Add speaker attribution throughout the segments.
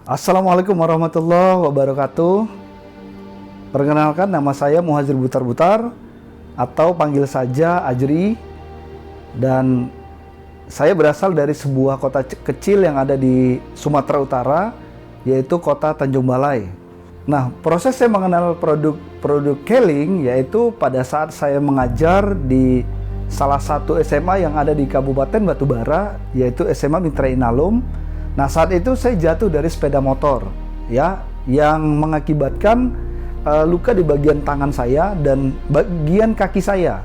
Speaker 1: Assalamualaikum warahmatullahi wabarakatuh. Perkenalkan, nama saya Muhajir Butar-Butar atau panggil saja Ajri. Dan saya berasal dari sebuah kota kecil yang ada di Sumatera Utara, yaitu kota Tanjung Balai. Nah, proses saya mengenal produk Keling yaitu pada saat saya mengajar di salah satu SMA yang ada di Kabupaten Batubara, yaitu SMA Mitra Inalum. Nah, saat itu saya jatuh dari sepeda motor, ya, yang mengakibatkan luka di bagian tangan saya dan bagian kaki saya.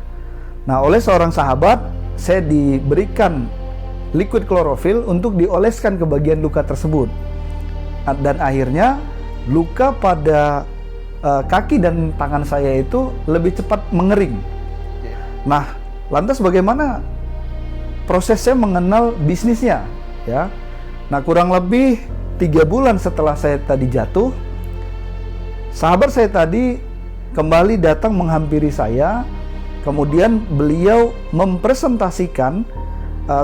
Speaker 1: Nah, oleh seorang sahabat, saya diberikan liquid klorofil untuk dioleskan ke bagian luka tersebut. Dan akhirnya luka pada kaki dan tangan saya itu lebih cepat mengering. Nah, lantas bagaimana prosesnya mengenal bisnisnya, ya? Nah, kurang lebih 3 bulan setelah saya tadi jatuh, sahabat saya tadi kembali datang menghampiri saya. Kemudian beliau mempresentasikan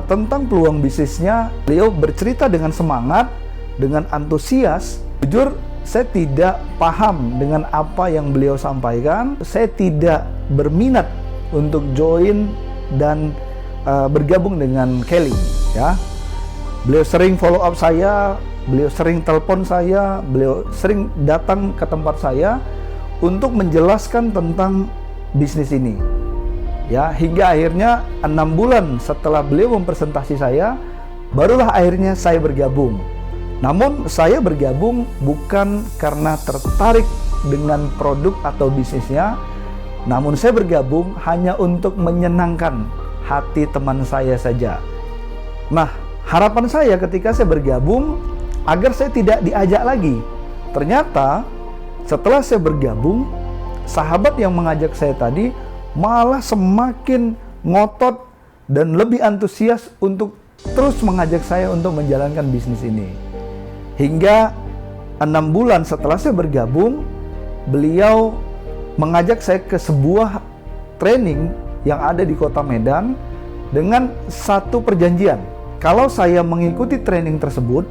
Speaker 1: tentang peluang bisnisnya. Beliau bercerita dengan semangat, dengan antusias. Jujur, saya tidak paham dengan apa yang beliau sampaikan. Saya tidak berminat untuk join dan bergabung dengan Keling, ya. Beliau sering follow up saya, beliau sering telepon saya, beliau sering datang ke tempat saya untuk menjelaskan tentang bisnis ini. Ya, hingga akhirnya 6 bulan setelah beliau mempresentasi saya, barulah akhirnya saya bergabung. Namun saya bergabung bukan karena tertarik dengan produk atau bisnisnya, namun saya bergabung hanya untuk menyenangkan hati teman saya saja. Nah, harapan saya ketika saya bergabung agar saya tidak diajak lagi. Ternyata setelah saya bergabung, sahabat yang mengajak saya tadi malah semakin ngotot dan lebih antusias untuk terus mengajak saya untuk menjalankan bisnis ini. Hingga 6 bulan setelah saya bergabung, beliau mengajak saya ke sebuah training yang ada di Kota Medan dengan satu perjanjian. Kalau saya mengikuti training tersebut,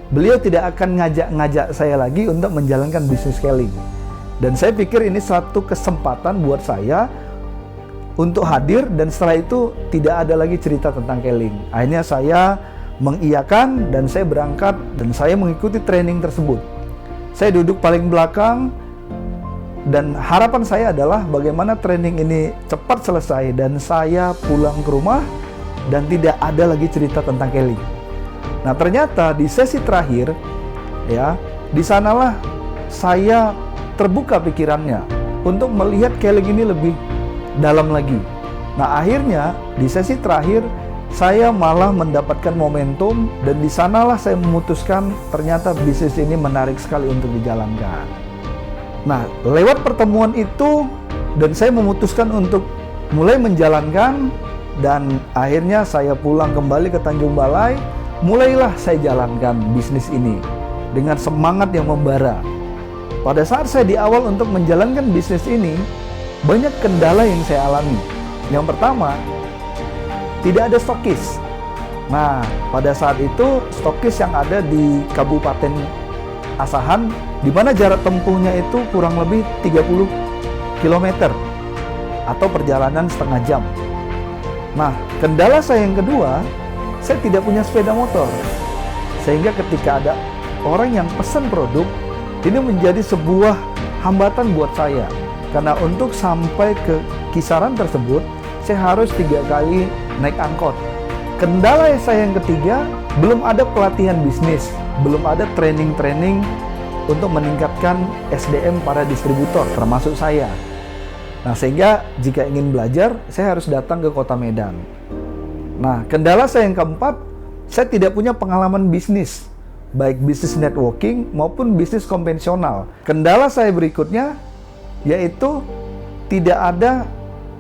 Speaker 1: beliau tidak akan ngajak saya lagi untuk menjalankan bisnis Keling. Dan saya pikir ini suatu kesempatan buat saya untuk hadir, dan setelah itu tidak ada lagi cerita tentang Keling. Akhirnya saya mengiyakan dan saya berangkat dan saya mengikuti training tersebut. Saya duduk paling belakang dan harapan saya adalah bagaimana training ini cepat selesai dan saya pulang ke rumah dan tidak ada lagi cerita tentang Keling. Nah, ternyata di sesi terakhir, ya, di sanalah saya terbuka pikirannya untuk melihat Keling ini lebih dalam lagi. Nah, akhirnya di sesi terakhir saya malah mendapatkan momentum dan di sanalah saya memutuskan ternyata bisnis ini menarik sekali untuk dijalankan. Nah, lewat pertemuan itu dan saya memutuskan untuk mulai menjalankan. Dan akhirnya saya pulang kembali ke Tanjung Balai. Mulailah saya jalankan bisnis ini dengan semangat yang membara. Pada saat saya di awal untuk menjalankan bisnis ini, banyak kendala yang saya alami. Yang pertama, tidak ada stokis. Nah, pada saat itu stokis yang ada di Kabupaten Asahan, di mana jarak tempuhnya itu kurang lebih 30 km atau perjalanan setengah jam. Nah, kendala saya yang kedua, saya tidak punya sepeda motor. Sehingga ketika ada orang yang pesan produk, ini menjadi sebuah hambatan buat saya. Karena untuk sampai ke kisaran tersebut, saya harus 3 kali naik angkot. Kendala saya yang ketiga, belum ada pelatihan bisnis, belum ada training-training untuk meningkatkan SDM para distributor, termasuk saya. Nah, sehingga jika ingin belajar, saya harus datang ke Kota Medan. Nah, kendala saya yang keempat, saya tidak punya pengalaman bisnis, baik bisnis networking maupun bisnis konvensional. Kendala saya berikutnya, yaitu tidak ada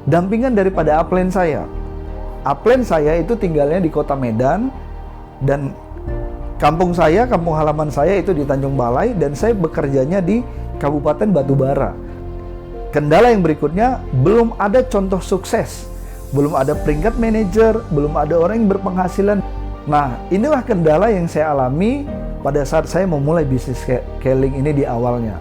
Speaker 1: dampingan daripada upline saya. Upline saya itu tinggalnya di Kota Medan, dan kampung halaman saya itu di Tanjung Balai, dan saya bekerjanya di Kabupaten Batubara. Kendala yang berikutnya, belum ada contoh sukses, belum ada peringkat manajer, belum ada orang yang berpenghasilan. Nah, inilah kendala yang saya alami pada saat saya memulai bisnis scaling ini di awalnya.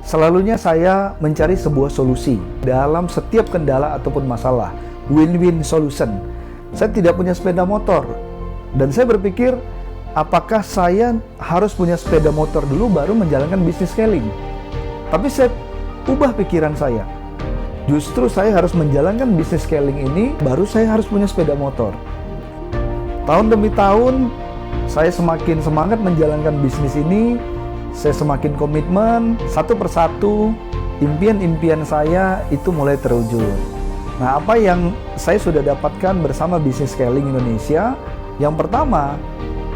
Speaker 1: Selalunya saya mencari sebuah solusi dalam setiap kendala ataupun masalah. Win-win solution. Saya tidak punya sepeda motor. Dan saya berpikir, apakah saya harus punya sepeda motor dulu baru menjalankan bisnis scaling? Tapi saya ubah pikiran saya. Justru saya harus menjalankan bisnis scaling ini, baru saya harus punya sepeda motor. Tahun demi tahun, saya semakin semangat menjalankan bisnis ini, saya semakin komitmen, satu persatu, impian-impian saya itu mulai terwujud. Nah, apa yang saya sudah dapatkan bersama bisnis scaling Indonesia, yang pertama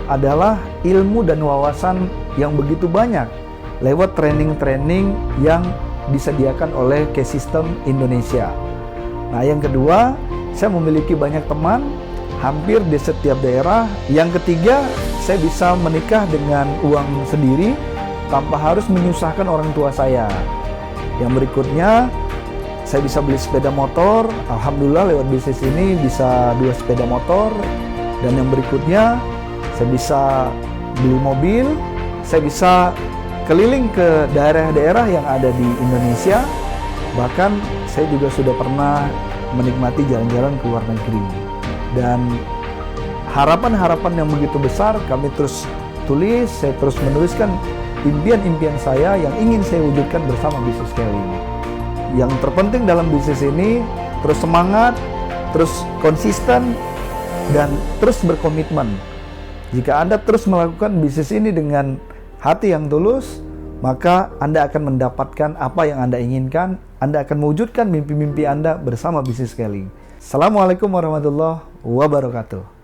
Speaker 1: adalah ilmu dan wawasan yang begitu banyak lewat training-training yang disediakan oleh Case System Indonesia. Nah, yang kedua, saya memiliki banyak teman hampir di setiap daerah. Yang ketiga, saya bisa menikah dengan uang sendiri tanpa harus menyusahkan orang tua saya. Yang berikutnya, saya bisa beli sepeda motor. Alhamdulillah lewat bisnis ini bisa 2 sepeda motor. Dan yang berikutnya, saya bisa beli mobil. Saya bisa keliling ke daerah-daerah yang ada di Indonesia. Bahkan saya juga sudah pernah menikmati jalan-jalan ke luar negeri. Dan harapan-harapan yang begitu besar kami terus tulis, saya terus menuliskan impian-impian saya yang ingin saya wujudkan bersama bisnis scaling. Yang terpenting dalam bisnis ini, terus semangat, terus konsisten, dan terus berkomitmen. Jika Anda terus melakukan bisnis ini dengan hati yang tulus, maka Anda akan mendapatkan apa yang Anda inginkan. Anda akan mewujudkan mimpi-mimpi Anda bersama bisnis scaling. Assalamualaikum warahmatullahi wabarakatuh.